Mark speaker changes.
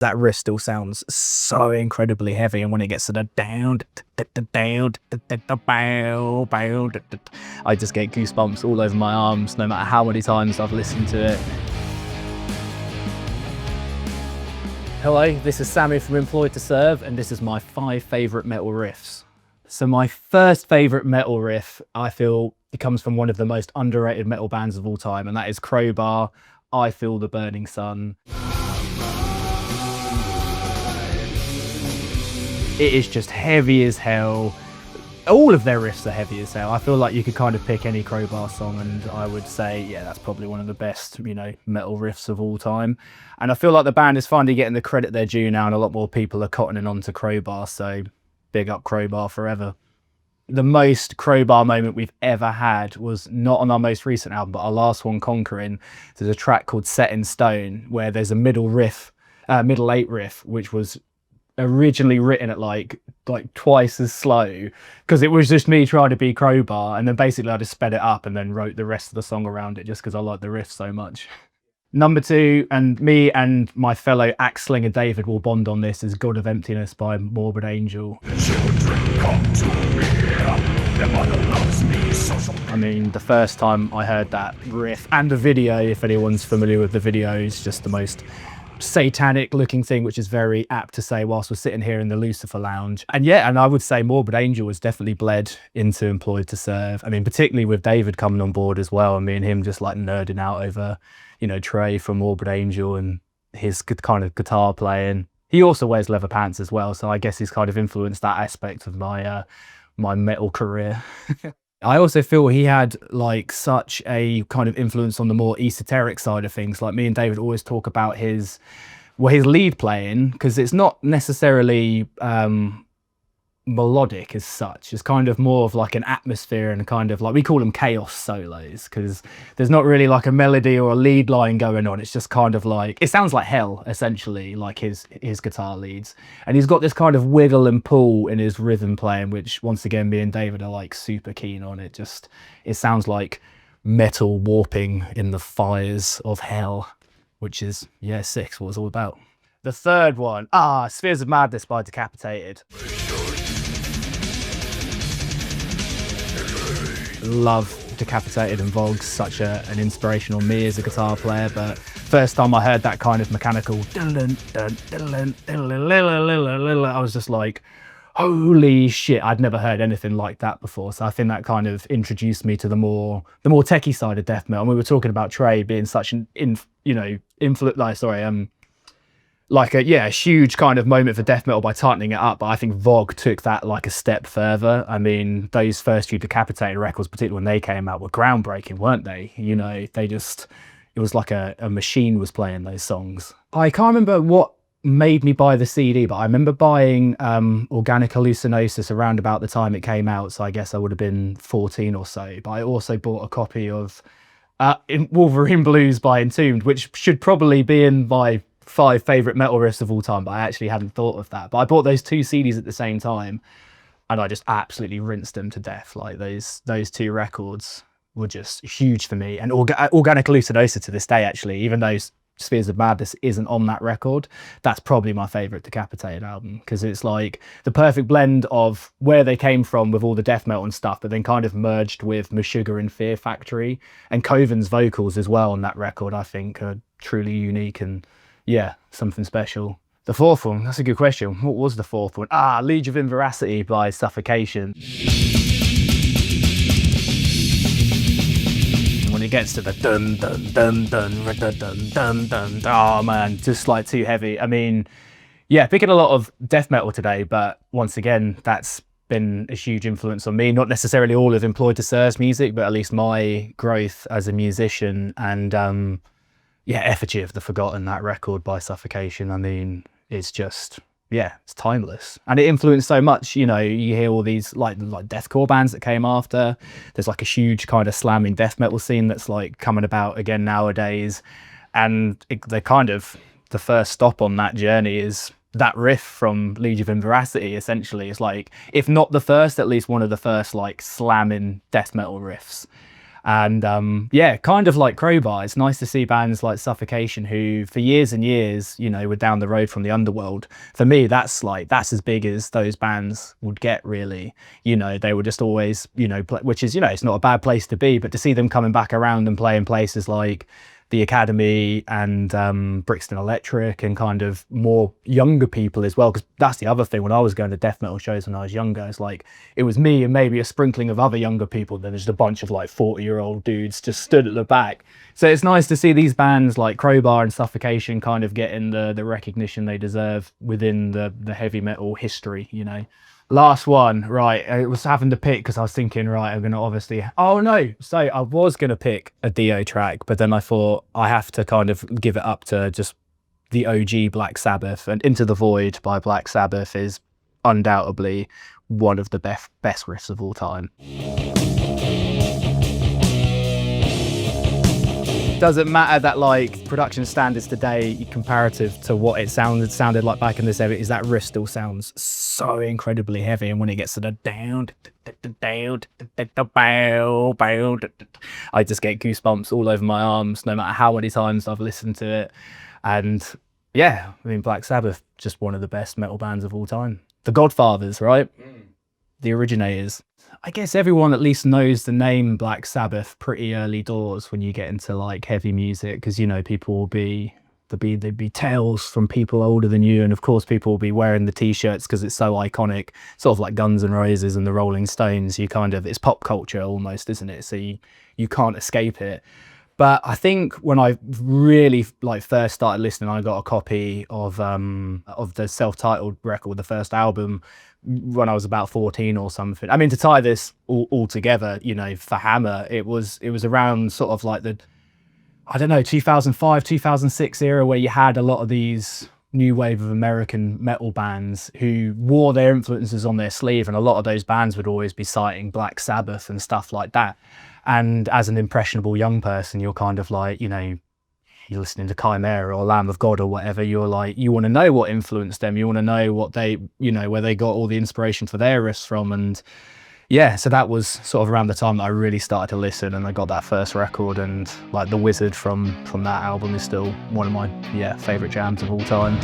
Speaker 1: That riff still sounds so incredibly heavy, and when it gets to the down, I just get goosebumps all over my arms, no matter how many times I've listened to it. Hello, this is Sammy from Employed to Serve, and this is my 5 favourite metal riffs. So my first favourite metal riff, I feel, it comes from one of the most underrated metal bands of all time, and that is Crowbar, I Feel the Burning Sun. It is just heavy as hell. All of their riffs are heavy as hell. I feel like you could kind of pick any Crowbar song and I would say, yeah, that's probably one of the best, metal riffs of all time. And I feel like the band is finally getting the credit they're due now, and a lot more people are cottoning on to Crowbar, so big up Crowbar forever. The most Crowbar moment we've ever had was not on our most recent album, but our last one, Conquering. There's a track called Set in Stone, where there's a middle 8 riff, which was originally written at like twice as slow, because it was just me trying to be Crowbar, and then basically I just sped it up and then wrote the rest of the song around it just because I like the riff so much. Number 2, and me and my fellow axe slinger David will bond on this, is God of Emptiness by Morbid Angel. I mean, the first time I heard that riff, and the video, if anyone's familiar with the video, is just the most satanic looking thing, which is very apt to say whilst we're sitting here in the Lucifer Lounge. And yeah, and I would say Morbid Angel was definitely bled into Employed to Serve. I mean, particularly with David coming on board as well, and me and him just like nerding out over, Trey from Morbid Angel and his kind of guitar playing. He also wears leather pants as well, so I guess he's kind of influenced that aspect of my my metal career. I also feel he had like such a kind of influence on the more esoteric side of things. Like me and David always talk about his lead playing, because it's not necessarily melodic as such. It's kind of more of like an atmosphere, and kind of like, we call them chaos solos, because there's not really like a melody or a lead line going on. It's just kind of like, it sounds like hell essentially, like his guitar leads, and he's got this kind of wiggle and pull in his rhythm playing, which once again me and David are like super keen on. It sounds like metal warping in the fires of hell, which is, yeah, sick, what it's all about. The third one, Spheres of Madness by Decapitated. Love Decapitated, and Vogue's such an inspiration on me as a guitar player, but first time I heard that kind of mechanical I was just like, holy shit, I'd never heard anything like that before. So I think that kind of introduced me to the more techie side of death metal. And we were talking about Trey being such an a huge kind of moment for death metal by tightening it up, but I think Vogue took that like a step further. I mean, those first few Decapitated records, particularly when they came out, were groundbreaking, weren't they? It was like a machine was playing those songs. I can't remember what made me buy the CD, but I remember buying Organic Hallucinosis around about the time it came out, so I guess I would have been 14 or so. But I also bought a copy of Wolverine Blues by Entombed, which should probably be in my 5 favourite metal riffs of all time, but I actually hadn't thought of that. But I bought those 2 CDs at the same time, and I just absolutely rinsed them to death. Like those 2 records were just huge for me. And Organic Hallucinosis to this day, actually, even though Spheres of Madness isn't on that record, that's probably my favourite Decapitated album, because it's like the perfect blend of where they came from with all the death metal and stuff, but then kind of merged with Meshuggah and Fear Factory. And Coven's vocals as well on that record, I think, are truly unique and, yeah, something special. The 4th one, that's a good question. What was the 4th one? Legion of Inveracity by Suffocation. When it gets to the dun dun dun dun dun dun dun dun, oh man, just like too heavy. I mean, yeah, picking a lot of death metal today, but once again, that's been a huge influence on me. Not necessarily all of Employed to Serve's music, but at least my growth as a musician. And Effigy of the Forgotten, that record by Suffocation, I mean, it's just, yeah, it's timeless. And it influenced so much, you hear all these like deathcore bands that came after. There's like a huge kind of slamming death metal scene that's like coming about again nowadays. And the first stop on that journey is that riff from Legion of Inveracity, essentially. It's like, if not the first, at least one of the first like slamming death metal riffs. And yeah, kind of like Crowbar, it's nice to see bands like Suffocation, who for years and years, you know, were down the road from the underworld. For me, that's as big as those bands would get, really. You know, they were just always, you know, which is, you know, it's not a bad place to be, but to see them coming back around and play in places like the Academy and Brixton Electric, and kind of more younger people as well, because that's the other thing. When I was going to death metal shows when I was younger, it's like it was me and maybe a sprinkling of other younger people, then there's just a bunch of like 40-year-old dudes just stood at the back. So it's nice to see these bands like Crowbar and Suffocation kind of getting the recognition they deserve within the heavy metal history, you know. Last one, right, I was having to pick because I was thinking, right, I'm going to obviously, oh no, so I was going to pick a Dio track, but then I thought I have to kind of give it up to just the OG Black Sabbath, and Into the Void by Black Sabbath is undoubtedly one of the best riffs of all time. Doesn't matter that like production standards today comparative to what it sounded like back in the 70s, that riff still sounds so incredibly heavy, and when it gets to the down, I just get goosebumps all over my arms no matter how many times I've listened to it. And yeah, I mean, Black Sabbath, just one of the best metal bands of all time. The Godfathers, right? The originators. I guess everyone at least knows the name Black Sabbath pretty early doors when you get into like heavy music, because, you know, people will there'd be tales from people older than you, and of course people will be wearing the t-shirts because it's so iconic, sort of like Guns N' Roses and the Rolling Stones. You kind of, it's pop culture almost, isn't it? So you can't escape it. But I think when I really like first started listening, I got a copy of the self-titled record, the first album, when I was about 14 or something. I mean, to tie this all together, you know, for Hammer, it was around sort of like the, I don't know, 2005, 2006 era, where you had a lot of these new wave of American metal bands who wore their influences on their sleeve, and a lot of those bands would always be citing Black Sabbath and stuff like that. And as an impressionable young person, you're kind of like, you know, you're listening to Chimera or Lamb of God or whatever, you're like, you want to know what influenced them, you want to know what they, you know, where they got all the inspiration for their riffs from. And yeah, so that was sort of around the time that I really started to listen, and I got that first record, and like The Wizard from that album is still one of my favorite jams of all time.